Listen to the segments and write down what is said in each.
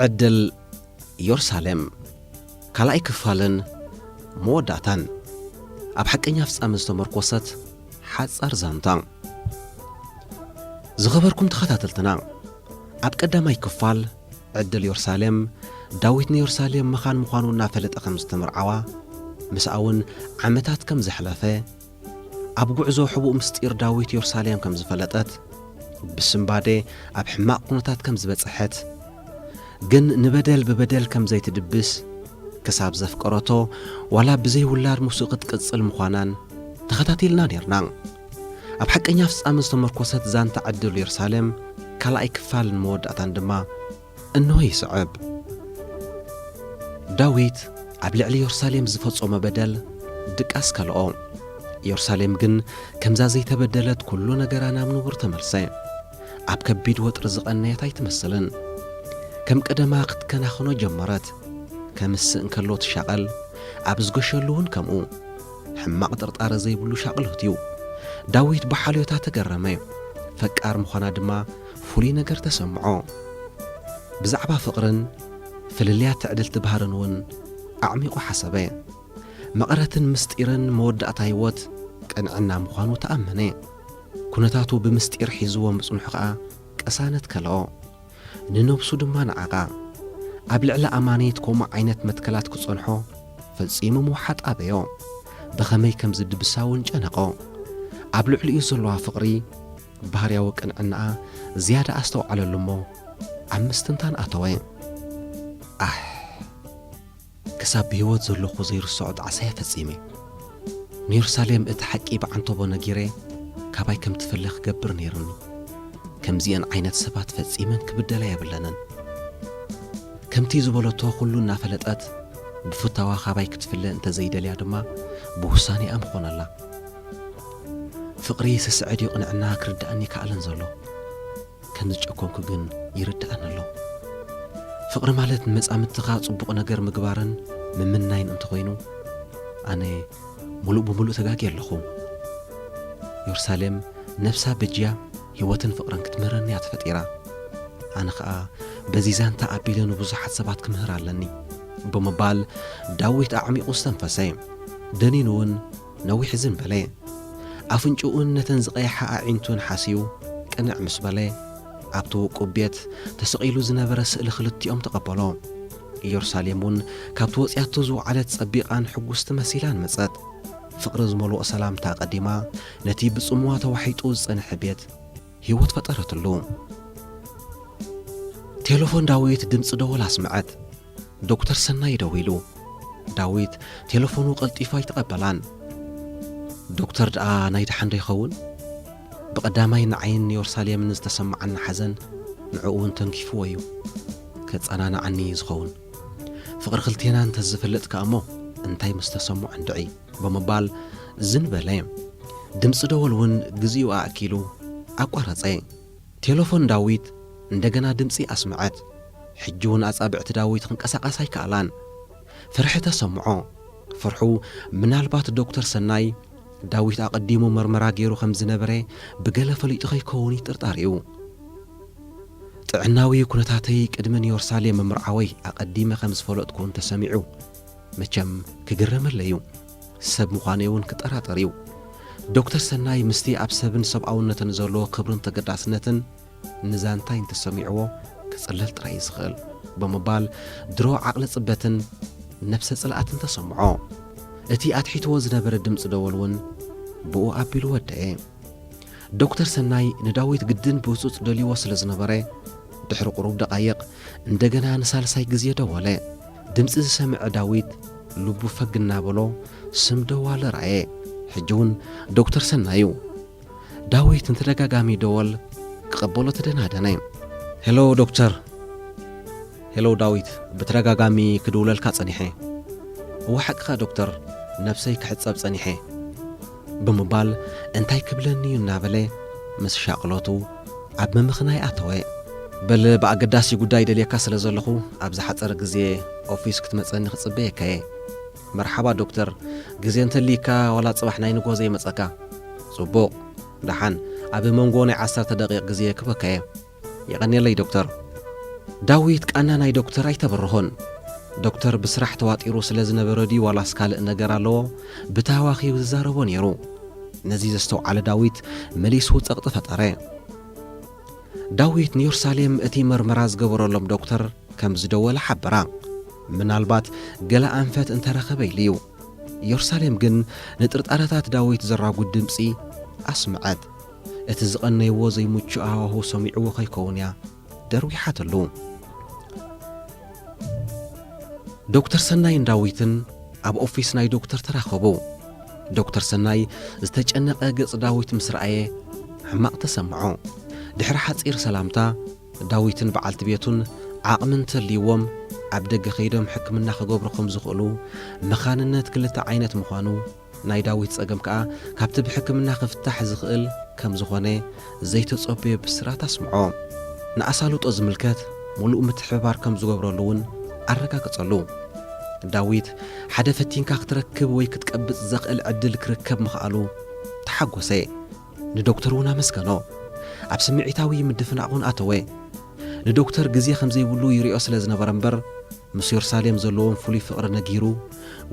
عدل يرسالم كلاي كفالن موداتان أب حقنيا فصام زتمركوست حصر زانتا زغبركم تخاتلتنا أب قداماي كفال عدل يرسالم داويت يرسالم مخان مخانو نافلت أخم زتمرعوا مساون عمتات كم زحلفه أب قعزو حبو مستير داويت يرسالم كم زفلتت بسنبادي أب حماق قنطات كم زبصحت جن نبدل ببدل كم زي تدبس كساب زفقرته ولا بزي ولار موسيقى تقصل مخانان تخاتاتيلنا نيرنا أب حقنيا فصام زتمركوست زان تعدل يرسالم كلاي كفال موداتان دما انه يصعب داويت أب لعلي يرسالم زفصوم بدل دقاس كالو يرسالم جن كمزا زي تبدلت كل نجرانا منور تمرسي أب كبيد وطر زقنيت يتمثلن كم قدما قد كان خنو جمرت كم السن كلو تشغل أب زغشلون كمو حماق طرطار زي بلو شغلهتيو داويت بحاليوتا تجرمي فكار مخانا دما فولي نجر تسمعو بزعبا فقرن فلليات تعدل تبهرن ون أعميقو حسبي مقرة مستيرن مودة هيوت كان عنا مخانو تأمني كنتاتو بمستير حيزو مصنحقا كأسانت كلاو ننوبسو دما نعقا قبل على أمانيتكم عينت متكلات كصنحو فالسيم موحد أبيو بخمي كم زد بساون جنقو قبل على يزلوا فقري بهاريا وكان عنا زيادة أستو على اللمو عمستنتان أتوين كساب بيوت زلو خوزير السعود عسايا فالسيمي نيرساليم اتحكي بعنطبو نجيري كاباي كم تفلخ قبر نيرني كم زيان عينت سبات فالسيمن كبدلا يبلنن كم تيزبولتو كلو نافلتات بفتاوا خاباي كتفله انت زي دليا دما بوساني امخون الله فقري سسعدي قنعنا كرداني كالن زلو كنجكونكو جن يردان الله فقر مالت مصامتخا صبق نجر مغبارن ممناين انت خوينو اني ملو بملو تغاغي يلخو يرسالم نفسها بجيا هيوتن فقرن كتمرني اتفطيرا انا خا بزيزان تقابلن وبزحت سبات كمهر علني بمبال داويت أعميق استنفسي دنينون نوي حزن بلي أفنجؤن نتنزقيحة عينتون حاسيو كنع مسبلي عبتو قبيت تسقيلو زنبرس الخلطيهم تقبلو يرساليمون كابتو وصياتو على تصبيقان حقوست مسيلان مصات فقر زملو سلام تقديما نتي بصموا توحيطو صنح بيت هيوت فطرتلو تليفون داويت دمص دول اسمعت دكتور سناي دويلو داويت تليفونو قلطيفا يتقبلان دكتور دا نايد حند يخون بقداماي نعين يرساليم نستسمعنا حزن نعون تنكيفو ويو كتصنانا عني زخون فقر خلتينا انت زفلت كامو انتي مستسمع عندعي بمبال زنبلام دمص دول ون غزيو اكيلو اقرصي تليفون داويت እንደገና ድምጺ አስመዓት ሕጁን አጻብዕት ዳዊት ክንቀሳቀሳይ ካላን ፍርሕተ ሰምዖ ፍርሑ ምናልባት ዶክተር ሰናይ ዳዊት አቀዲሙ መርመራ ገይሩ ከም ዝነበረ ብገለ ፈሊጡ ከይከውን ይጥርጣሪው ጥዕናዊ ኩነታተይ ቅድመን ኢየሩሳሌም ምርዓወይ አቀዲመ ከም ዝፈለጥኩን ተሰሚዑ መቸም ክግረመለዩ ሰብ ምዃነውን ክጠራጠሪው ዶክተር ሰናይ ምስቲ ኣብ ሰብን ሰብኣውነትን ዘሎ ክብርን ተገዳስነትን نزانتا انت سميعو كصلل طراي زخل بمبال درو عقل صبتن نفس صلاتن تسمعو اتي اتحيتو زنبر دمص دولون بو ابيلو وداي دكتور سناي نداويت قدن بوصوص دلي وصل زنبره دحر قروب دقايق اندغنا نسالساي غزي دوله دمص سمع داويت لبو فغنا بلو سم دوال راي حجون دكتور سنايو داويت انتدغاغامي دول قبولت دنادناي هلو دكتور هلو داويت بترغاغامي كدوللكا صنيحه هو حقا دكتور نفسي كحصب صنيحه بمبال انتي كبلني نابله مس شاقلوتو اب ممخناي اتوي بل باقداسي غداي دليكا سلازلخو ابز حصر غزي اوفيس كتمصني خصبيكاي مرحبا دكتور غزي انتليكا ولا صباح ناي نغوزي مصكا صبوق دحان أبي منقوني 10 دقائق غزي كبكاي يغني لي دكتور ዳዊት ቃና ናይ ዶክተር ኣይተበርሆን ዶክተር ብስራሕ ተዋጢሩ ስለ ዝነበረ ዲ ዋላስ ካልእ ነገር ኣለዎ ብታዋኺው ዝዛረቦ ነይሩ ነዚ ዘስተውዓለ ዳዊት መሊሱ ፀቕጢ ፈጠረ ዳዊት ንኢየሩሳሌም እቲ መርመራ ዝገበረሎም ዶክተር ከም ዝደወለ ሓበራ ምናልባት ገለ ኣንፈት እንተረኸበ ኢልዩ ኢየሩሳሌም ግን ንጥርጣረታት ዳዊት ዘራጉድ ድምፂ ኣስምዐት እቲ ዝቐነይዎ ዘይምቹ ኣዋሁ ሰሚዕዎ ከይከውን እያ ደርዊሓተሉ ዶክተር ሰናይን ዳዊትን ኣብ ኦፊስ ናይ ዶክተር ተራኸቡ ዶክተር ሰናይ ዝተጨነቐ ገጽ ዳዊት ምስ ረኣየ ሕማቕ ተሰምዖ ድሕሪ ሓፂር ሰላምታ ዳዊትን በዓልቲ ቤቱን ዓቕሚ እንተልይዎም ኣብ ደገ ኸይዶም ሕክምና ክገብሩ ከም ዝኽእሉ መኻንነት ክልተ ዓይነት ምዃኑ ናይ ዳዊት ፀገም ከዓ ካብቲ ብሕክምና ክፍታሕ ዝኽእል ከም ዝኾነ ዘይተጸበየ ብስራት ኣስምዖ ንኣሳልጦ ዝምልከት ሙሉእ ምትሕብባር ከም ዝገብረሉ እውን ኣረጋገጸሉ ዳዊት ሓደ ፈቲንካ ክትረክብ ወይ ክትቀብጽ ዘኽእል ዕድል ክርከብ ምኽኣሉ ተሓጐሰ ንዶክተር እውን ኣመስገኖ ኣብ ስምዒታዊ ምድፍናቑን ኣተወ ንዶክተር ግዜ ከም ዘይብሉ ይሪኦ ስለ ዝነበረ እምበር ምስ ኢየሩሳሌም ዘለዎም ፍሉይ ፍቕሪ ነጊሩ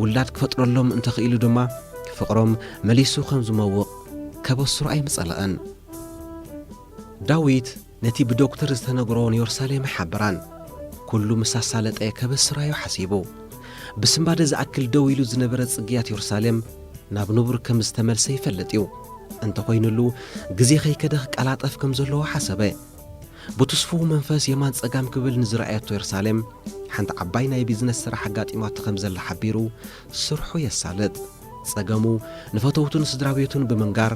ውላድ ክፈጥረሎም እንተኽኢሉ ድማ ፍቕሮም መሊሱ ከም ዝመውቕ ከበስሩ ኣይምጸለአን ዳዊት ነቲ ብዶክተር ዝተነግሮ ንኢየሩሳሌም ኣይሓበራን ኩሉ ምሳሳለጠ ከበስራዮ ሓሲቡ ብስምባደ ዝኣክል ደው ኢሉ ዝነበረ ጽግያት ኢየሩሳሌም ናብ ንቡር ከም ዝተመልሰ ይፈልጥ እዩ እንተኾይኑሉ ግዜ ኸይከደኽ ቃላጠፍ ከም ዘለዎ ሓሰበ ብትስፉ መንፈስ የማን ጸጋም ክብል ንዝረኣየቶ ኢየሩሳሌም ሓንቲ ዓባይ ናይ ቢዝነስ ስራሕ ኣጋጢማቶ ከም ዘላ ሓቢሩ ስርሑ የሳልጥ ጸገሙ ንፈተውቱን ስድራ ቤቱን ብምንጋር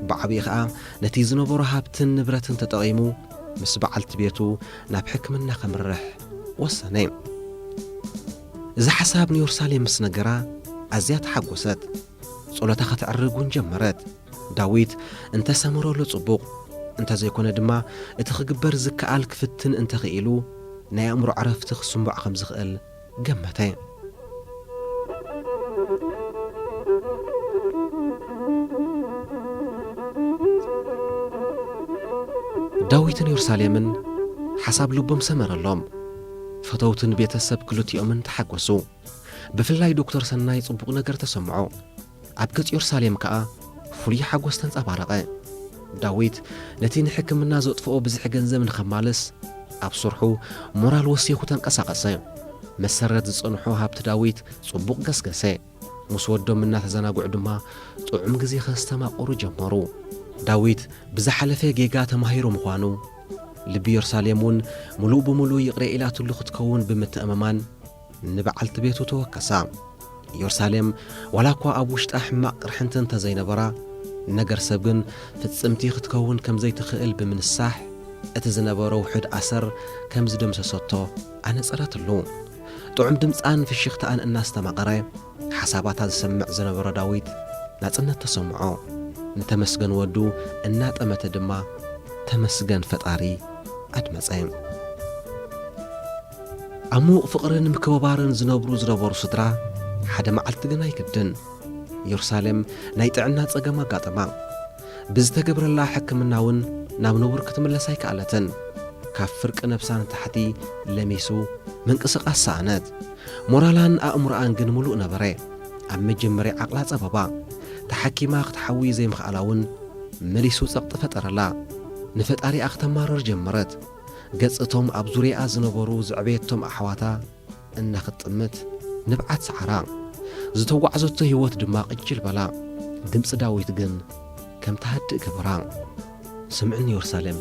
ብዓብዪ ኸዓ ነቲ ዝነበሮ ሃብትን ንብረትን ተጠቒሙ ምስ በዓልቲ ቤቱ ናብ ሕክምና ከምርሕ ወሰነ እዚ ሓሳብ ንኢየሩሳሌም ምስ ነገራ ኣዝያ ተሓጐሰት ጸሎታ ኸትዕርግ እውን ጀመረት ዳዊት እንተሰምረሉ ጽቡቕ እንተዘይኮነ ድማ እቲ ክግበር ዝከኣል ክፍትን እንተኽኢሉ ናይ ኣእምሮ ዕረፍቲ ክስምዖ ከም ዝኽእል ገመተ ዳዊትን ኢየሩሳሌምን ሓሳብ ልቦም ሰመረሎም ፈተውትን ቤተሰብ ክልቲኦምን ተሓጐሱ ብፍላይ ዶክተር ሰናይ ጽቡቕ ነገር ተሰምዖ ኣብ ገጽ ኢየሩሳሌም ከዓ ፍሉይ ሓጐስ ተንጸባረቐ ዳዊት ነቲ ንሕክምና ዘጥፍኦ ብዙሕ ገንዘብ ንኸማልስ ኣብ ስርሑ ሞራል ወሲኹ ተንቀሳቐሰ መሰረት ዝጸንሖ ሃብቲ ዳዊት ጽቡቕ ገስገሰ ምስ ወዶም እናተዘናጕዑ ድማ ጥዑም ግዜ ከስተማቑሩ ጀመሩ ዳዊት ብዝሓለፈ ጌጋ ተማሂሩ ምዃኑ ልቢ ኢየሩሳሌም እውን ሙሉእ ብምሉእ ይቕረ ኢላትሉ ክትከውን ብምትእምማን ንበዓልቲ ቤቱ ተወከሳ ኢየሩሳሌም ዋላ እኳ ኣብ ውሽጣ ሕማቕ ቅርሕንቲ እንተዘይነበራ ነገር ሰብ ግን ፍጽምቲ ክትከውን ከም ዘይትኽእል ብምንሳሕ እቲ ዝነበረ ውሕድ ኣሰር ከም ዝደምሰሰቶ ኣነጸረትሉ ጥዑም ድምፃን ፍሽኽትኣን እናስተማቐረ ሓሳባታ ዝሰምዕ ዝነበረ ዳዊት ናጽነት ተሰምዖ ንተመስገን ወዱ እናጠመተ ድማ ተመስገን ፈጣሪ ኣድመጸ ዓሙቕ ፍቕርን ምክብባርን ዝነበሩ ስድራ ሓደ መዓልቲ ግን ኣይክድን ኢየሩሳሌም ናይ ጥዕና ጸገም ኣጋጠማ ብዝተገብረላ ሕክምና እውን ናብ ንቡር ክትምለስ ኣይከኣለትን ካብ ፍርቂ ነብሳን ታሕቲ ለሚሱ ምንቅስቓስ ሰኣነት ሞራላን ኣእምሮኣን ግን ሙሉእ ነበረ ኣብ መጀመርያ ዓቕላ ጸበባ ተሓኪማ ክትሓዊ ዘይምኽኣላ እውን መሊሱ ፀቕጢ ፈጠረላ ንፈጣሪኣ ክትማረር ጀመረት ገጽቶም ኣብ ዙርያኣ ዝነበሩ ዝዕቤቶም ኣሕዋታ እናኽጥምት ንብዓት ሰዓራ ዝተጓዓዘቶ ህይወት ድማ ቅጅል በላ ድምፂ ዳዊት ግን ከም ተሃድእ ገበራ ስምዕኒ ኢየሩሳሌም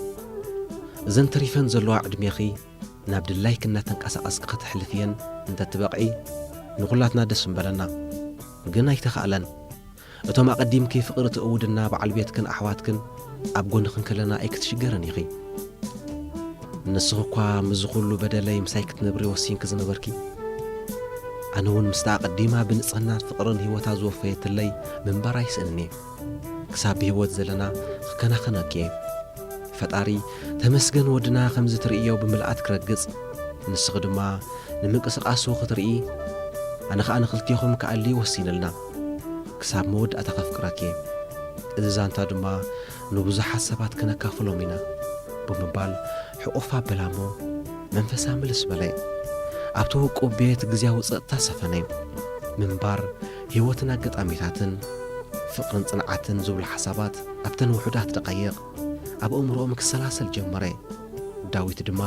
እዘን ተሪፈን ዘለዋ ዕድሜኺ ናብ ድላይ ክናተንቀሳቐስኪ ክትሕልፍ እየን እንተትበቕዒ ንኹላትና ደስ እምበለና ግን ኣይተኸኣለን እቶም ኣቐዲምኪ ፍቕሪ ትእውድና በዓል ቤትክን ኣሕዋትክን ኣብ ጎንኽን ከለና ኣይክትሽገረን ኢኺ ንስኺ እኳ ምዝ ኩሉ በደለይ ምሳይ ክትነብሪ ወሲንኪ ዝነበርኪ ኣነ እውን ምስታ ኣቐዲማ ብንጽህናን ፍቕርን ህይወታ ዝወፈየትለይ ምንባር ኣይስእንኒ ክሳብ ብህይወት ዘለና ክከናኸነኪ ፈጣሪ ተመስገን ወድና ከምዚ ትርእዮ ብምልኣት ክረግጽ ንስኺ ድማ ንምንቅስቓሱ ክትርኢ ኣነ ከዓ ንኽልቲኹም ከኣሊ ወሲንልና ክሳብ መወዳእታ ከፍቅረኪ እዚ ዛንታ ድማ ንብዙሓት ሰባት ክነካፍሎም ኢና ብምባል ሕቑፋ ኣበላሞ መንፈሳ ምልስ በላይ ኣብቲ ውቁብ ቤት ግዚያዊ ጸጥታ ሰፈነይ ምንባር ህይወትን ኣጋጣሚታትን ፍቕርን ጽንዓትን ዝብሉ ሓሳባት ኣብተን ውሑዳት ደቃይቕ ኣብ እምሮኦም ክሰላሰል ጀመረ። ዳዊት ድማ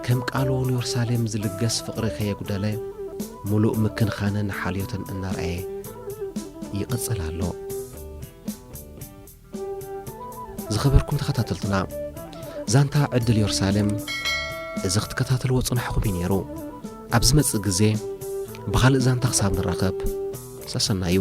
ከም ቃሉ ንኢየሩሳሌም ዝልገስ ፍቕሪ ከየጉደለ ሙሉእ ምክንኻንን ሓልዮትን እናርአየ ይቕጽል ኣሎ። ዝኸበርኩም ተኸታተልትና ዛንታ ዕድል ኢየሩሳሌም እዚ ክትከታተልዎ ጽናሕኩም እዩ ነይሩ። ኣብ ዝመጽእ ግዜ ብኻልእ ዛንታ ክሳብ ንራኸብ ሰሰናዩ።